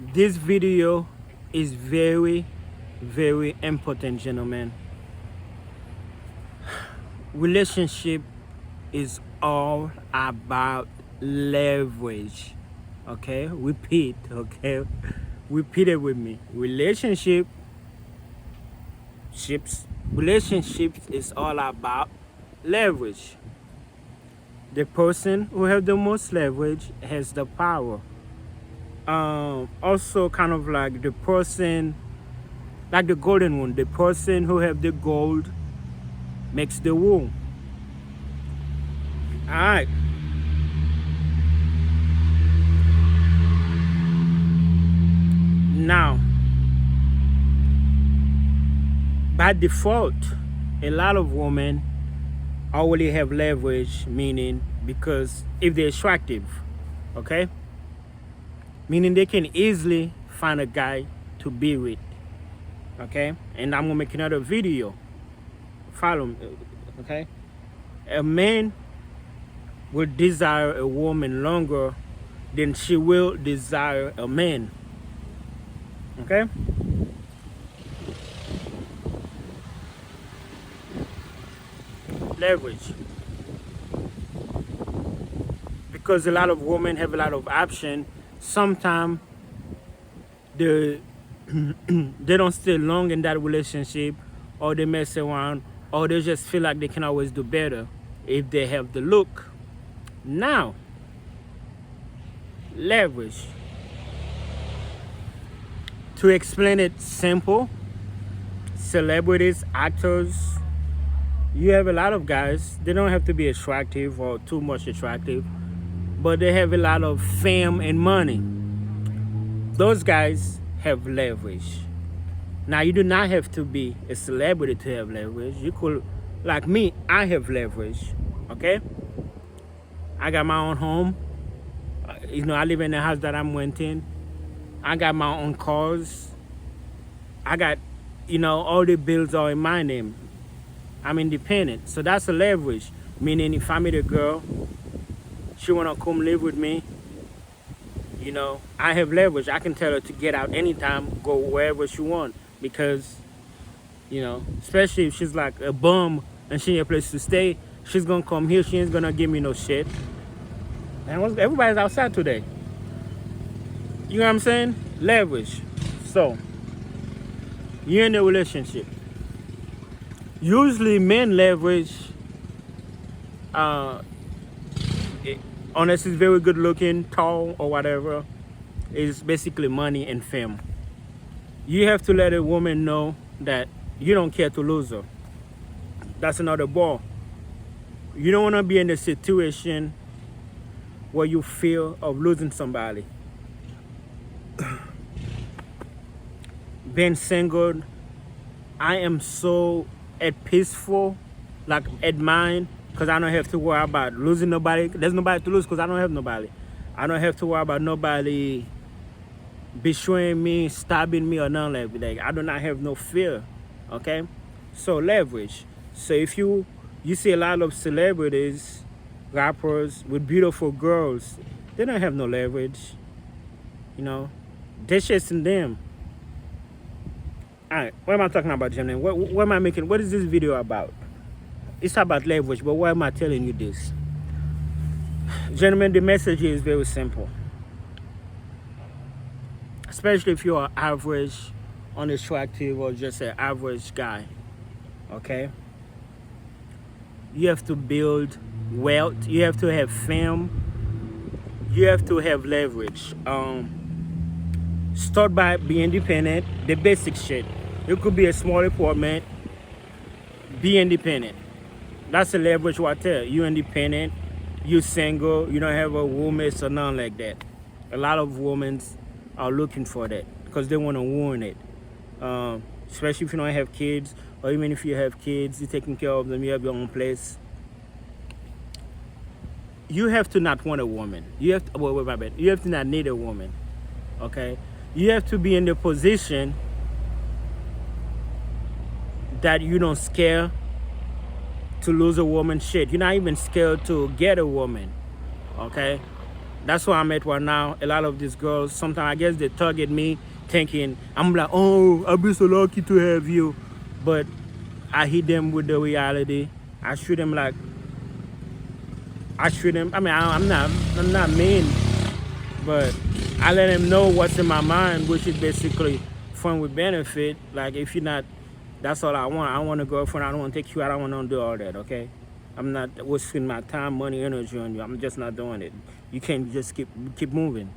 This video is very, very important, gentlemen. Relationship is all about leverage. Okay, repeat. Okay, repeat it with me. Relationships is all about leverage. The person who has the most leverage has the power. Also kind of like the person, like the golden one, the person who have the gold makes the wool. All right. Now, by default, a lot of women already have leverage, meaning because if they're attractive, okay? Meaning they can easily find a guy to be with, okay? And I'm gonna make another video. Follow me, okay? A man will desire a woman longer than she will desire a man, okay? Leverage. Because a lot of women have a lot of options, sometimes they they don't stay long in that relationship, or they mess around, or they just feel like they can always do better if they have the look. Now, leverage. To explain it simple, celebrities, actors, you have a lot of guys, they don't have to be attractive or too much attractive, but they have a lot of fame and money. Those guys have leverage. Now, you do not have to be a celebrity to have leverage. You could, like me, I have leverage, okay? I got my own home. I live in the house that I'm renting. I got my own cars. I got, all the bills are in my name. I'm independent. So that's a leverage. Meaning if I meet a girl, she wanna come live with me, I have leverage. I can tell her to get out anytime, go wherever she want. Because, especially if she's like a bum and she need a place to stay, she's gonna come here, she ain't gonna give me no shit. And everybody's outside today. You know what I'm saying? Leverage. So, you're in a relationship. Usually men leverage, unless he's very good looking, tall or whatever, is basically money and fame. You have to let a woman know that you don't care to lose her. That's another ball. You don't want to be in a situation where you fear of losing somebody. Being single, I am so at peaceful, like at mine, because I don't have to worry about losing nobody. There's nobody to lose because I don't have nobody. I don't have to worry about nobody betraying me, stabbing me, or nothing like that. I do not have no fear, okay? So leverage. So if you see a lot of celebrities, rappers with beautiful girls, they don't have no leverage, they're chasing them. All right, what am I talking about, gentlemen? What am I making? What is this video about? It's about leverage, but why am I telling you this? Gentlemen, the message is very simple. Especially if you're average, unattractive, or just an average guy, okay? You have to build wealth. You have to have fame. You have to have leverage. Start by being independent, the basic shit. It could be a small apartment. Be independent. That's the leverage right there. You independent, you single, you don't have a roommate or nothing like that. A lot of women are looking for that because they want to ruin it. Especially if you don't have kids, or even if you have kids, you're taking care of them, you have your own place. You have to not want a woman. You have to, wait, my bad. You have to not need a woman, okay? You have to be in the position that you don't scare to lose a woman shit. You're not even scared to get a woman, okay? That's where I'm at right now. A lot of these girls, sometimes I guess they target me thinking, I'm like, oh, I'll be so lucky to have you. But I hit them with the reality. I shoot them like, I shoot them. I mean, I'm not mean, but I let them know what's in my mind, which is basically fun with benefit. Like, if you're not, that's all I want. I don't want a girlfriend. I don't want to take you out. I don't want to do all that, okay? I'm not wasting my time, money, energy on you. I'm just not doing it. You can't just keep moving.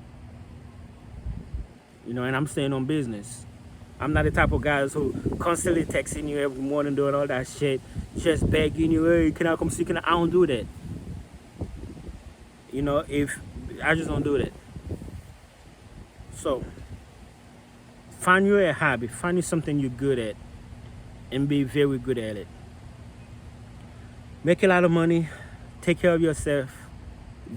And I'm staying on business. I'm not the type of guys who constantly texting you every morning doing all that shit, just begging you, hey, can I come see? I don't do that. If I just don't do that. So find you a hobby, find you something you're good at, and be very good at it. Make a lot of money, take care of yourself,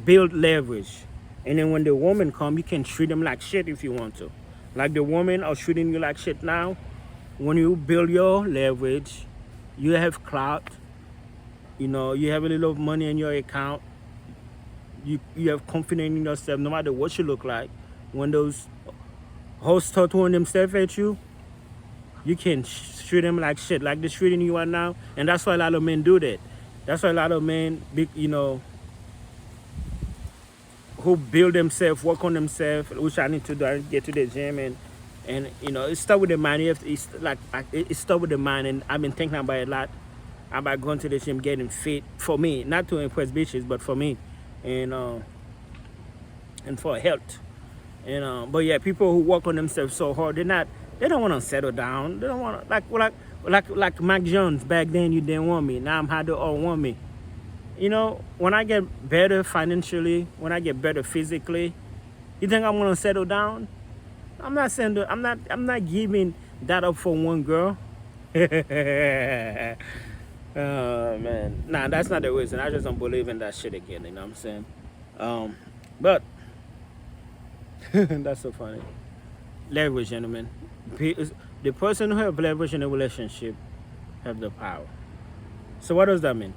build leverage, and then when the woman come, you can treat them like shit if you want to. Like the women are treating you like shit now. When you build your leverage, you have clout. You have a little money in your account. You have confidence in yourself, no matter what you look like. When those hoes start throwing themselves at you, you can treat them like shit, like they're treating you right now. And that's why a lot of men do that. That's why a lot of men, who build themselves, work on themselves, which I need to do. I get to the gym and it starts with the mind. It starts with the mind, and I've been thinking about it a lot, about going to the gym, getting fit for me, not to impress bitches, but for me, and for health. But yeah, people who work on themselves so hard, they don't want to settle down. They don't want to like Mac Jones back then. You didn't want me. Now I'm hard to all want me. When I get better financially, when I get better physically, you think I'm gonna settle down? I'm not saying that. I'm not giving that up for one girl. Oh man, nah, that's not the reason. I just don't believe in that shit again. You know what I'm saying? But that's so funny. Leverage, gentlemen. The person who have leverage in a relationship have the power. So what does that mean?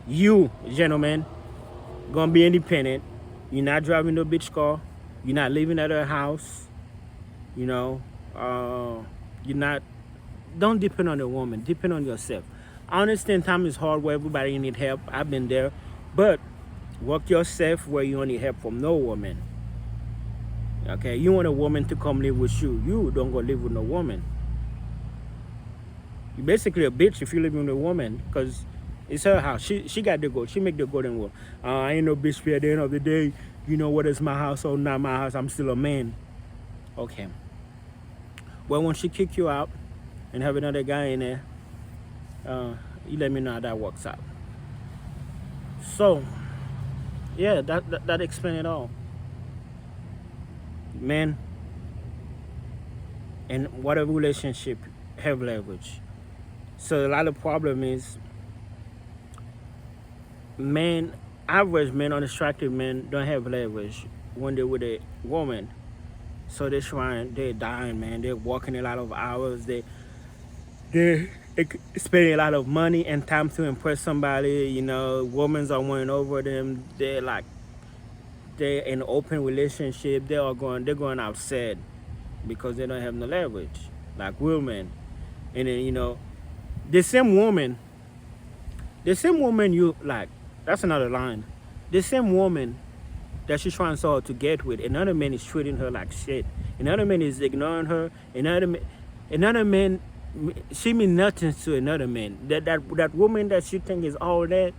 You, gentlemen, gonna be independent. You're not driving no bitch car. You're not living at her house. You're not. Don't depend on a woman. Depend on yourself. I understand time is hard where everybody need help. I've been there, but work yourself where you don't need help from no woman. Okay, you want a woman to come live with you. You don't go live with no woman. You're basically a bitch if you live with a woman, because it's her house. She got the gold. She make the golden rule. I ain't no bitch for at the end of the day. You know what is my house or not my house. I'm still a man. Okay. Well, when she kick you out and have another guy in there, you let me know how that works out. So, yeah, that explains it all. Men in whatever relationship have leverage. So a lot of problem is average men, unattractive men don't have leverage when they're with a woman. So they're dying, man. They're working a lot of hours. They're spending a lot of money and time to impress somebody. Women are winning over them. They're in an open relationship. They're going outside because they don't have no leverage, like women. And then the same woman you like. That's another line. The same woman that she's trying so hard to get with, another man is treating her like shit. Another man is ignoring her. Another man, she means nothing to another man. That woman that she think is all that.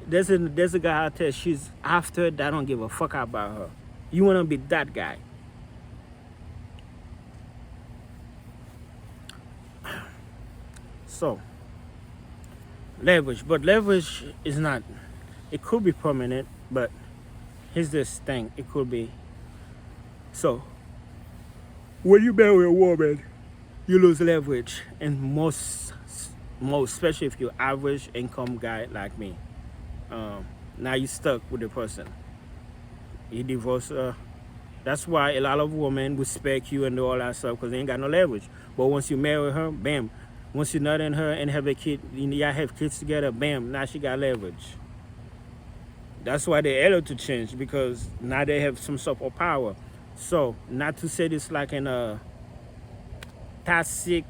There's a guy out there she's after that don't give a fuck about her. You wanna be that guy. So leverage, but leverage is not. It could be permanent, but here's this thing. It could be. So when you marry a woman, you lose leverage, and most, especially if you're average income guy like me. Now you're stuck with the person. You divorce her. That's why a lot of women respect you and do all that stuff, because they ain't got no leverage. But once you marry her, bam. Once you're not in her and have a kid, y'all have kids together, bam. Now she got leverage. That's why they able to change, because now they have some sort of power. So not to say this like in a toxic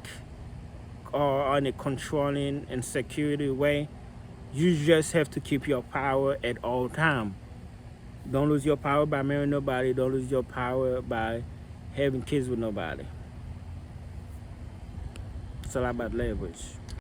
or on a controlling and security way. You just have to keep your power at all time. Don't lose your power by marrying nobody. Don't lose your power by having kids with nobody. It's all about leverage.